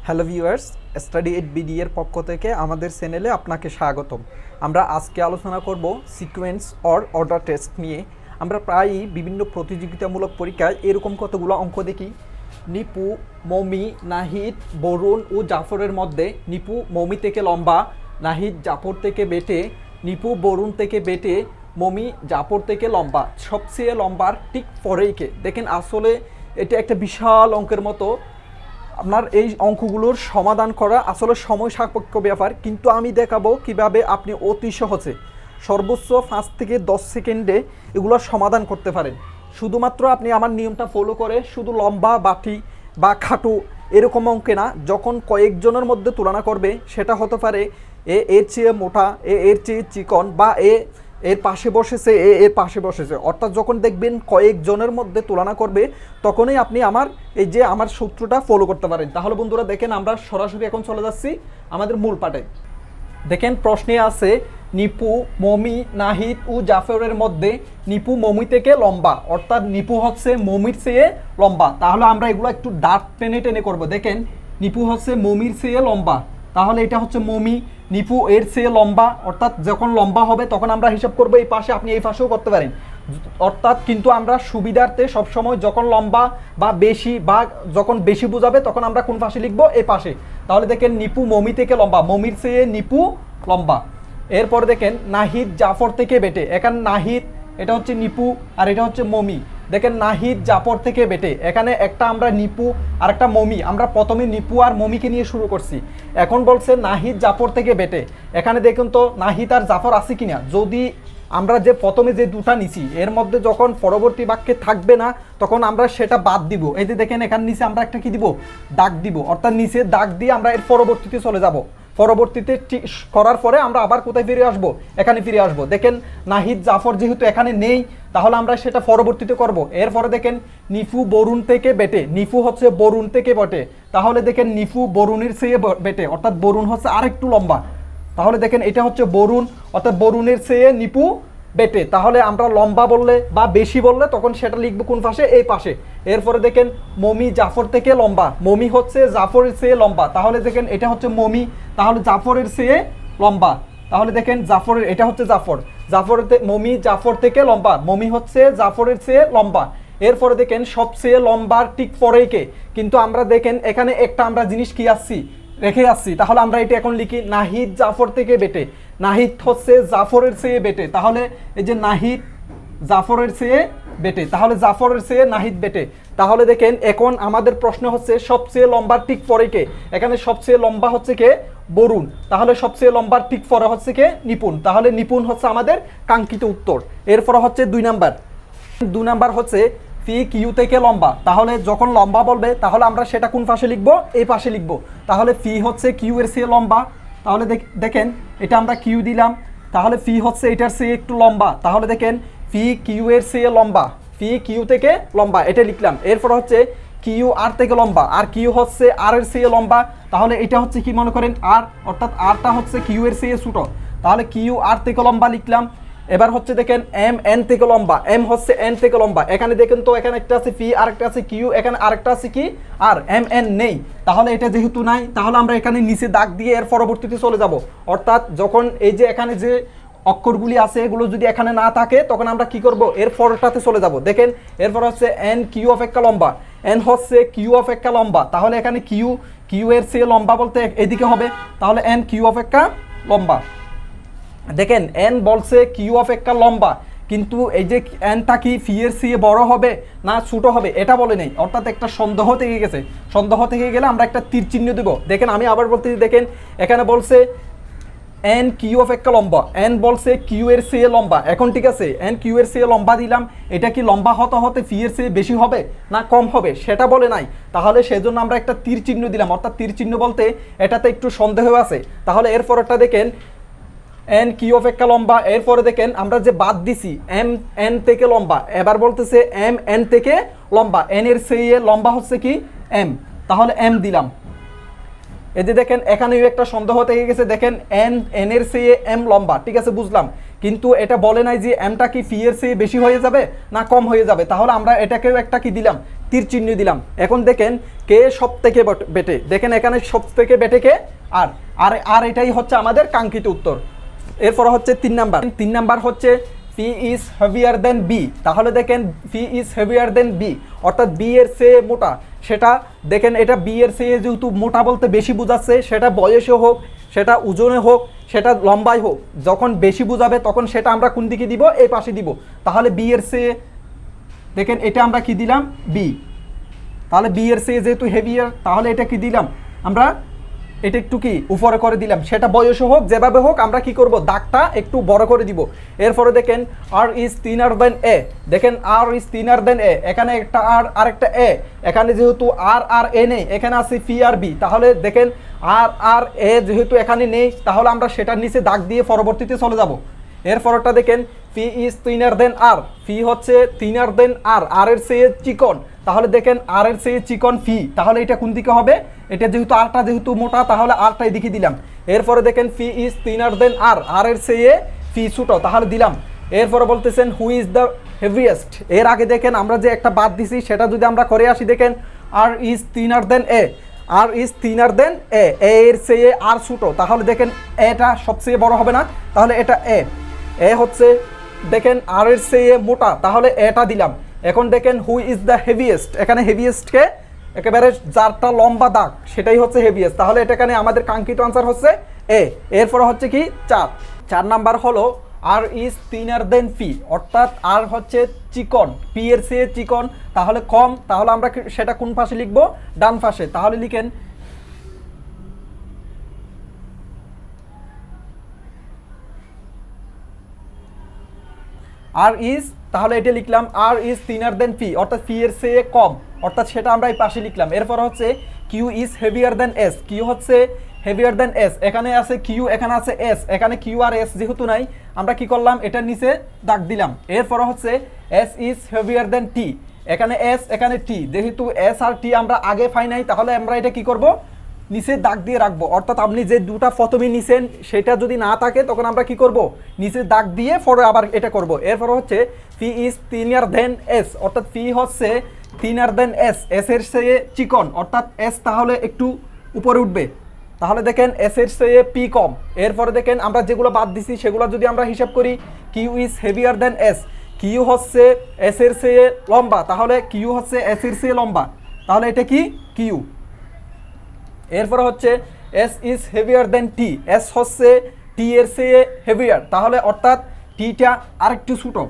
Hello viewers, study eight BD এর পক্ষ থেকে আমাদের চ্যানেলে আপনাকে স্বাগতম। আমরা আজকে আলোচনা করব সিকোয়েন্স অর অর্ডার টেস্ট নিয়ে। আমরা প্রায়ই বিভিন্ন প্রতিযোগিতামূলক পরীক্ষায় এরকম কতগুলো অঙ্ক দেখি। নিপু, মমি, নাহিদ, বরুণ ও জাফরের মধ্যে নিপু মমি থেকে লম্বা, নাহিদ জাফর থেকে বেটে, নিপু বরুণ থেকে বেটে, মমি জাফর থেকে লম্বা, সবচেয়ে লম্বার ঠিক পরেই কে? দেখেন, আসলে এটা একটা বিশাল অঙ্কের মতো। আপনার এই অঙ্কগুলোর সমাধান করা আসলে সময় সাপেক্ষ ব্যাপার, কিন্তু আমি দেখাবো কিভাবে আপনি অতি সহজে সর্বোচ্চ 5 থেকে 10 সেকেন্ডে এগুলোর সমাধান করতে পারেন। শুধুমাত্র আপনি আমার নিয়মটা ফলো করে শুধু লম্বা, বাটি বা খাটো এরকম অঙ্কে না, যখন কয়েকজনের মধ্যে তুলনা করবে, সেটা হতে পারে এর চেয়ে মোটা, এর চেয়ে চিকন, বা এর পাশে বসেছে, এর পাশে বসেছে, অর্থাৎ যখন দেখবেন কয়েকজনের মধ্যে তুলনা করবে, তখনই আপনি আমার সূত্রটা ফলো করতে পারেন। তাহলে বন্ধুরা দেখেন, আমরা সরাসরি এখন চলে যাচ্ছি আমাদের মূল পাঠে। দেখেন, প্রশ্নে আছে নিপু, মমি, নাহিদ ও জাফরের মধ্যে নিপু মমি থেকে লম্বা, অর্থাৎ নিপু হচ্ছে মমির চেয়ে লম্বা। তাহলে আমরা এগুলো একটু দাঁত টেনে টেনে করবো। দেখেন, নিপু হচ্ছে মমির চেয়ে লম্বা, তাহলে এটা হচ্ছে মমি। নিপু এর চেয়ে লম্বা, অর্থাৎ যখন লম্বা হবে তখন আমরা হিসাব করবো এই পাশে, আপনি এই পাশেও করতে পারেন। অর্থাৎ কিন্তু আমরা সুবিধার্থে সবসময় যখন লম্বা বা বেশি, বা যখন বেশি বোঝাবে তখন আমরা কোন পাশে লিখবো? এই পাশে। তাহলে দেখেন, নিপু মমি থেকে লম্বা, মমির চেয়ে নিপু লম্বা। এরপরে দেখেন, নাহিদ জাফর থেকে বেটে। এখানে নাহিদ, এটা হচ্ছে নিপু, আর এটা হচ্ছে মমি। দেখেন, নাহিদ জাফর থেকে বেটে, এখানে একটা আমরা নিপু আর একটা মমি, আমরা প্রথমে নিপু আর মমিকে নিয়ে শুরু করছি। এখন বলছে নাহিদ জাফর থেকে বেটে। এখানে দেখুন তো নাহিদ আর জাফর আছে কিনা। যদি আমরা যে প্রথমে যে দুটা নিছি এর মধ্যে যখন পরবর্তী বাক্যে থাকবে না, তখন আমরা সেটা বাদ দিব। এই যে দেখেন, এখানে নিচে আমরা একটা কি দিব? দাগ দিব, অর্থাৎ নিচে দাগ দিয়ে আমরা এর পরবর্তীতে চলে যাব। পরবর্তীতে করার পরে আমরা আবার কোথায় ফিরে আসব? এখানে ফিরে আসব। দেখেন, নাহিদ জাফর যেহেতু এখানে নেই, তাহলে আমরা সেটা পরবর্তীতে করব। এরপরে দেখেন, নিপু বরুণ থেকে বেটে। নিপু হচ্ছে বরুণ থেকে বেটে, তাহলে দেখেন নিপু বরুণের চেয়ে বেটে, অর্থাৎ বরুণ হচ্ছে আরেকটু লম্বা। তাহলে দেখেন, এটা হচ্ছে বরুণ, অর্থাৎ বরুণের চেয়ে নিপু বেটে। তাহলে আমরা লম্বা বললে বা বেশি বললে তখন সেটা লিখবো কোন পাশে? এই পাশে। এরপরে দেখেন, মমি জাফর থেকে লম্বা, মমি হচ্ছে জাফরের চেয়ে লম্বা। তাহলে দেখেন, এটা হচ্ছে মমি, তাহলে জাফরের চেয়ে লম্বা। তাহলে দেখেন, জাফরের, এটা হচ্ছে জাফর, মমি জাফর থেকে লম্বা, মমি হচ্ছে জাফরের চেয়ে লম্বা। এরপরে দেখেন, সবচেয়ে লম্বার ঠিক পরেই কে? কিন্তু আমরা দেখেন এখানে একটা আমরা জিনিস কি আসছি, রেখে আসছি। তাহলে আমরা এটা এখন লিখি, নাহিদ জাফর থেকে বেটে। নাহিদ হচ্ছে জাফরের চেয়ে বেটে, তাহলে এই যে নাহিদ জাফরের চেয়ে বেটে, তাহলে জাফরের চেয়ে নাহিদ বেটে। তাহলে দেখেন, এখন আমাদের প্রশ্ন হচ্ছে সবচেয়ে লম্বার ঠিক পরে কে? এখানে সবচেয়ে লম্বা হচ্ছে কে? বরুণ। তাহলে সবচেয়ে লম্বার ঠিক পরে হচ্ছে কে? নিপুণ। তাহলে নিপুণ হচ্ছে আমাদের কাঙ্ক্ষিত উত্তর। এরপরে হচ্ছে 2 নাম্বার হচ্ছে ফি কিউ থেকে লম্বা। তাহলে যখন লম্বা বলবে, তাহলে আমরা সেটা কোন পাশে লিখবো? এই পাশে লিখবো। তাহলে ফি হচ্ছে কিউ এর চেয়ে লম্বা, তাহলে দেখেন এটা আমরা কিউ দিলাম, তাহলে ফি হচ্ছে এটার চেয়ে একটু লম্বা। তাহলে দেখেন, ফি কিউ এর চেয়ে লম্বা, ফি কিউ থেকে লম্বা, এটা লিখলাম। এরপর হচ্ছে কিউ আর থেকে লম্বা, আর কিউ হচ্ছে আর এর চেয়ে লম্বা। তাহলে এটা হচ্ছে কি মনে করেন? আর, অর্থাৎ আরটা হচ্ছে কিউ এর চেয়ে ছোট, তাহলে কিউ আর থেকে লম্বা লিখলাম। এবার হচ্ছে দেখেন, এম এন থেকে লম্বা, এম হচ্ছে এন থেকে লম্বা। এখানে দেখেন তো, এখানে একটা আছে ফি আর একটা আছে কিউ, এখানে আরেকটা আছে কি? আর, এম এন নেই। তাহলে এটা যেহেতু নাই, তাহলে আমরা এখানে নিচে দাগ দিয়ে এর পরবর্তীতে চলে যাব। অর্থাৎ যখন এই যে এখানে যে অক্ষরগুলি আছে এগুলো যদি এখানে না থাকে, তখন আমরা কি করব? এর পরটাতে চলে যাব। দেখেন, এরপর হচ্ছে এন কিউ অপেক্ষা লম্বা, এন হচ্ছে কিউ অপেক্ষা লম্বা। তাহলে এখানে কিউ এর চেয়ে লম্বা বলতে এদিকে হবে, তাহলে এন কিউ অপেক্ষা লম্বা। দেখেন, এন বলছে কিউ অপেক্ষা লম্বা, কিন্তু এই যে এনটা কি ফি এর চেয়ে বড় হবে না ছোট হবে এটা বলে নেই, অর্থাৎ একটা সন্দেহ থেকে গেছে। সন্দেহ থেকে গেলে আমরা একটা তীর চিহ্ন দেব। দেখেন, আমি আবার বলতে, দেখেন এখানে বলছে এন কিউ অপেক্ষা লম্বা, এন বলছে কিউ এর চেয়ে লম্বা। এখন ঠিক আছে, এন কিউ এর চেয়ে লম্বা দিলাম, এটা কি লম্বা হতে হতে ফি এর চেয়ে বেশি হবে না কম হবে সেটা বলে নাই, তাহলে সেজন্য আমরা একটা তীর চিহ্ন দিলাম। অর্থাৎ তীর চিহ্ন বলতে এটাতে একটু সন্দেহ আছে। তাহলে এরপরটা দেখেন, এন কিউ অপেক্ষা লম্বা। এরপরে দেখেন, আমরা যে বাদ দিছি এম এন থেকে লম্বা, এবার বলতেছে এম এন থেকে লম্বা, এন এর চেয়ে লম্বা হচ্ছে কি? এম, তাহলে এম দিলাম। এই যে দেখেন, এখানেও একটা সন্দেহ থেকে গেছে। দেখেন, এন এর চেয়ে এম লম্বা, ঠিক আছে বুঝলাম, কিন্তু এটা বলে নাই যে এমটা কি ফি এর চেয়ে বেশি হয়ে যাবে না কম হয়ে যাবে। তাহলে আমরা এটাকেও একটা কি দিলাম, তীর চিহ্ন দিলাম। এখন দেখেন কে সব থেকে বেটে, দেখেন এখানে সব থেকে বেটে কে আর আর এটাই হচ্ছে আমাদের কাঙ্ক্ষিত উত্তর। এরপর হচ্ছে 3 নাম্বার হচ্ছে P is heavier than B. তাহলে দেখেন P is heavier than B অর্থাৎ বি এর চেয়ে মোটা। সেটা দেখেন এটা বি এর চেয়ে যেহেতু মোটা বলতে বেশি বোঝাচ্ছে, সেটা বয়সে হোক, সেটা ওজনে হোক, সেটা লম্বায় হোক, যখন বেশি বোঝাবে তখন সেটা আমরা কোন দিকে দিব, এই পাশে দিব। তাহলে বি এর চেয়ে দেখেন এটা আমরা কি দিলাম বি, তাহলে বি এর চেয়ে যেহেতু হেভিয়ার তাহলে এটা কি দিলাম আমরা, এটা একটু কি উপরে করে দিলাম। সেটা বয়সে হোক যেভাবে হোক আমরা কি করব, দাগটা একটু বড় করে দিব। এরপরে দেখেন আর ইজ থিনার দেন এ, দেখেন আর ইজ থিনার দেন এ, এখানে একটা আর আরেকটা এ, এখানে যেহেতু আর এ নেই, এখানে আছে পি আর বি। তাহলে দেখেন আর এ যেহেতু এখানে নেই তাহলে আমরা সেটার নিচে দাগ দিয়ে পরবর্তীতে চলে যাব। এরপরটা দেখেন P is thinner than R, P হচ্ছে থিনার দেন আর এর চেয়ে চিকন। তাহলে দেখেন আর এর চেয়ে চিকন ফি, তাহলে এটা কোন দিকে হবে, এটা যেহেতু আরটা যেহেতু মোটা তাহলে আরটা এদিকে দিলাম। এরপরে দেখেন ফি ইজ থিনার দেন আর এর চেয়ে ফি ছোট, তাহলে দিলাম। এরপরে বলতেছেন হু ইজ দ্য হেভিয়েস্ট, এর আগে দেখেন আমরা যে একটা বাদ দিছি সেটা যদি আমরা করে আসি, দেখেন R is thinner than A, R is thinner than A, এর চেয়ে আর ছোট। তাহলে দেখেন এটা সবচেয়ে বড় হবে না, তাহলে এটা এ হচ্ছে দেখেন আর এর চেয়ে মোটা, তাহলে এটা দিলাম। এখন দেখেন হু ইজ দ্য হেভিয়েস্ট, এখানে হেভিয়েস্টকে একেবারে যারটা লম্বা দাগ সেটাই হচ্ছে হেভিয়েস্ট, তাহলে এটা এখানে আমাদের কাঙ্ক্ষিত আনসার হচ্ছে এ। এরপর হচ্ছে কি 4 নাম্বার হলো আর ইজ থিনার দেন পি, অর্থাৎ আর হচ্ছে চিকন, পি এর চেয়ে চিকন, তাহলে কম। তাহলে আমরা সেটা কোন পাশে লিখবো, ডান পাশে। তাহলে লিখেন আর ইজ, তাহলে এটা লিখলাম আর ইজ থিনার দেন পি অর্থাৎ পি এর চেয়ে কম, অর্থাৎ সেটা আমরা এই পাশে লিখলাম। এরপর হচ্ছে Q is heavier than S, Q হচ্ছে হেভিয়ার দেন এস, এখানে আছে কিউ, এখানে আছে এস, এখানে কিউ আর এস যেহেতু নাই আমরা কি করলাম, এটার নিচে দাগ দিলাম। এরপর হচ্ছে এস ইজ হেভিয়ার দেন টি, এখানে এস এখানে টি, যেহেতু এস আর টি আমরা আগে পাই নাই তাহলে আমরা এটা কি করব, নিচে দাগ দিয়ে রাখবো। অর্থাৎ আপনি যে দুটা প্রথমে নিছেন সেটা যদি না থাকে তখন আমরা কি করব, নিচে দাগ দিয়ে পরে আবার এটা করব। এরপর হচ্ছে P is thinner than S, অর্থাৎ পি হচ্ছে থিনার দেন এস, এস এর চেয়ে চিকন, অর্থাৎ এস তাহলে একটু উপরে উঠবে। তাহলে দেখেন এস এর চেয়ে পি কম। এরপরে দেখেন আমরা যেগুলো বাদ দিছি সেগুলো যদি আমরা হিসাব করি, Q is heavier than S, Q হচ্ছে এস এর চেয়ে লম্বা, তাহলে কিউ হচ্ছে এস এর চেয়ে লম্বা, তাহলে এটা কি কিউ। এরপর হচ্ছে S is heavier than T, S হচ্ছে টি এর চেয়ে হেভিয়ার, তাহলে অর্থাৎ টিটা আরেকটু ছোটো।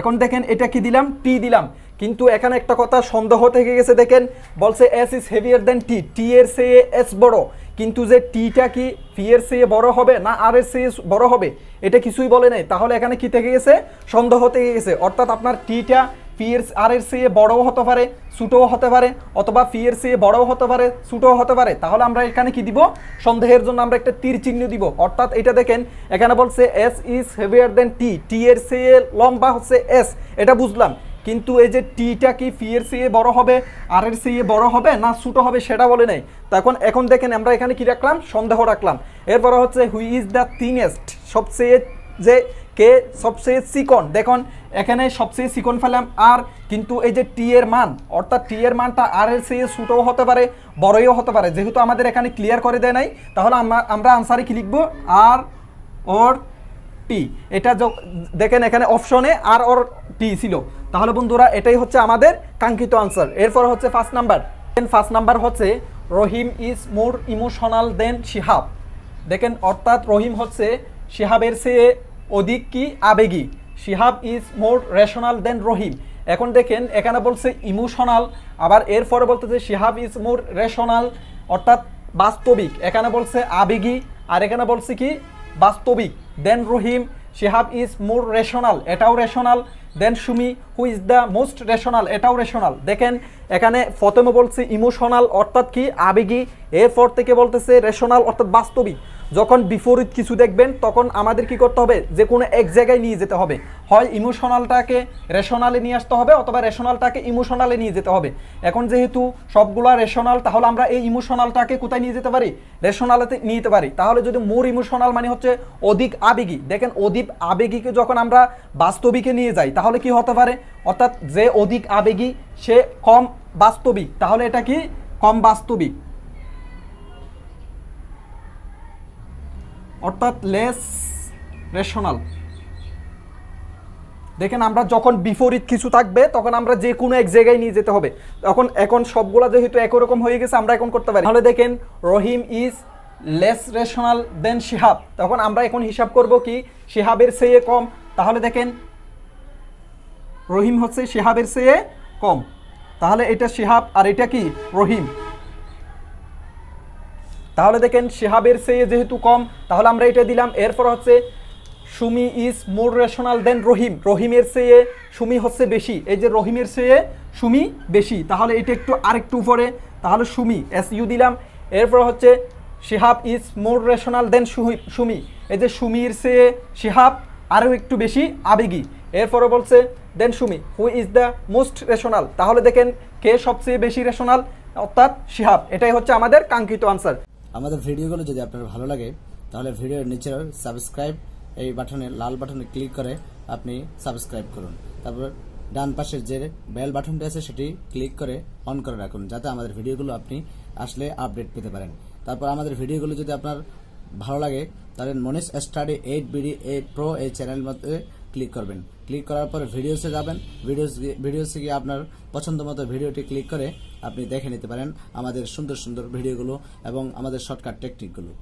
এখন দেখেন এটা কি দিলাম, টি দিলাম, কিন্তু এখানে একটা কথা সন্দেহ থেকে গেছে। দেখেন বলছে এস ইজ হেভিয়ার দেন টি, টি এর চেয়ে এস বড়, কিন্তু যে টিটা কি পি এর চেয়ে বড় হবে না আর এর চেয়ে বড় হবে এটা কিছুই বলে নাই। তাহলে এখানে কি থেকে গেছে, সন্দেহ থেকে গেছে, অর্থাৎ আপনার টিটা পি এর আর এর চেয়ে বড়ও হতে পারে ছোটও হতে পারে, অথবা পি এর চেয়ে বড়ও হতে পারে ছোটও হতে পারে। তাহলে আমরা এখানে কি দিব, সন্দেহের জন্য আমরা একটা তীর চিহ্ন দিব। অর্থাৎ এটা দেখেন এখানে বলছে এস ইজ হেভিয়ার দেন টি, টি এর চেয়ে লম্বা হচ্ছে এস, এটা বুঝলাম, কিন্তু এই যে টিটা কি পি এর চেয়ে বড় হবে আর এর চেয়ে বড় হবে না ছোট হবে সেটা বলে নাই। তখন এখন দেখেন আমরা এখানে কি রাখলাম, সন্দেহ রাখলাম। এরপর হচ্ছে হুই ইজ দ্য থিনেস্ট, সবচেয়ে যে কে সবচেয়ে চিকন, দেখুন এখানে সবচেয়ে চিকন ফেলাম আর, কিন্তু এই যে টি এর মান অর্থাৎ টি এর মানটা আর এর চেয়ে ছোটও হতে পারে বড়ইও হতে পারে, যেহেতু আমাদের এখানে ক্লিয়ার করে দেয় নাই তাহলে আমরা আনসারে কি লিখবো, আর ওর টি। এটা দেখেন এখানে অপশনে আর ওর টি ছিল, তাহলে বন্ধুরা এটাই হচ্ছে আমাদের কাঙ্ক্ষিত আনসার। এরপর হচ্ছে 5 নাম্বার হচ্ছে রহিম ইজ মোর ইমোশনাল দেন শিহাব। দেখেন অর্থাৎ রহিম হচ্ছে শিহাবের চেয়ে অধিক কি আবেগী, শিহাব ইজ মোর রেশনাল দেন রহিম। এখন দেখেন এখানে বলছে ইমোশনাল, আবার এরপরে বলতেছে শিহাব ইজ মোর রেশনাল অর্থাৎ বাস্তবিক, এখানে বলছে আবেগী আর এখানে বলছে কি বাস্তবিক। Then Rahim Shihab is more rational, এটাও rational. Then Sumi who is the most rational, এটাও রেশনাল। দেখেন এখানে প্রথমে বলছে ইমোশনাল অর্থাৎ কি আবেগী, এরপর থেকে বলতেছে রেশনাল অর্থাৎ বাস্তবিক। যখন বিপরীত কিছু দেখবেন তখন আমাদের কি করতে হবে, যে কোনো এক জায়গায় নিয়ে যেতে হবে। হয় ইমোশনালটাকে রেশনালে নিয়ে আসতে হবে অথবা রেশনালটাকে ইমোশনালে নিয়ে যেতে হবে। এখন যেহেতু সবগুলা রেশনাল, তাহলে আমরা এই ইমোশনালটাকে কোথায় নিয়ে যেতে পারি, রেশনালেতে নিয়ে যেতে পারি। তাহলে যদি মোর ইমোশনাল মানে হচ্ছে অধিক আবেগী, দেখেন অধিক আবেগীকে যখন আমরা বাস্তবিকে নিয়ে যাই তাহলে কি হতে পারে, অর্থাৎ যে অধিক আবেগী সে কম বাস্তবিক, তাহলে এটা কি কম বাস্তবিক, অর্থাৎ লেস রেশনাল। দেখেন আমরা যখন বিপরীত কিছু থাকবে তখন আমরা যে কোনো এক জায়গায় নিয়ে যেতে হবে। এখন সবগুলা যেহেতু একই রকম হয়ে গেছে আমরা এখন করতে পারি। তাহলে দেখেন রহিম ইজ লেস রেশনাল দেন শিহাব, তখন আমরা এখন হিসাব করব কি শিহাবের চেয়ে কম। তাহলে দেখেন রহিম হচ্ছে শিহাবের চেয়ে কম, তাহলে এটা শিহাব আর এটা কি রহিম। তাহলে দেখেন শিহাবের চেয়ে যেহেতু কম তাহলে আমরা এটা দিলাম। এরপর হচ্ছে সুমি ইজ মোর রেশনাল দেন রহিম, রহিমের চেয়ে সুমি হচ্ছে বেশি, এই যে রহিমের চেয়ে সুমি বেশি, তাহলে এটা একটু আরেকটু উপরে, তাহলে সুমি এস ইউ দিলাম। এরপর হচ্ছে Shihab is more rational then Sumi, এই যে সুমির চেয়ে শিহাব আরও একটু বেশি আবেগী। এরপরে বলছে then Sumi who is the most rational, তাহলে দেখেন কে সবচেয়ে বেশি রেশনাল, অর্থাৎ শিহাব। এটাই হচ্ছে আমাদের কাঙ্ক্ষিত আনসার। আমাদের ভিডিওগুলো যদি আপনার ভালো লাগে তাহলে ভিডিওর নিচের সাবস্ক্রাইব এই বাটনে, লাল বাটনে ক্লিক করে আপনি সাবস্ক্রাইব করুন। তারপর ডান পাশের যে বেল বাটনটি আছে সেটি ক্লিক করে অন করে রাখুন, যাতে আমাদের ভিডিওগুলো আপনি আসলে আপডেট পেতে পারেন। তারপর আমাদের ভিডিওগুলো যদি আপনার ভালো লাগে তাহলে মনীষ স্টাডি 8BD প্রো এই চ্যানেলের মধ্যে ক্লিক করবেন। ক্লিক করার পরে ভিডিওসে যাবেন, ভিডিওসে গিয়ে আপনার পছন্দ মতো ভিডিওটি ক্লিক করে আপনি দেখে নিতে পারেন আমাদের সুন্দর সুন্দর ভিডিওগুলো এবং আমাদের শর্টকাট টেকনিকগুলো।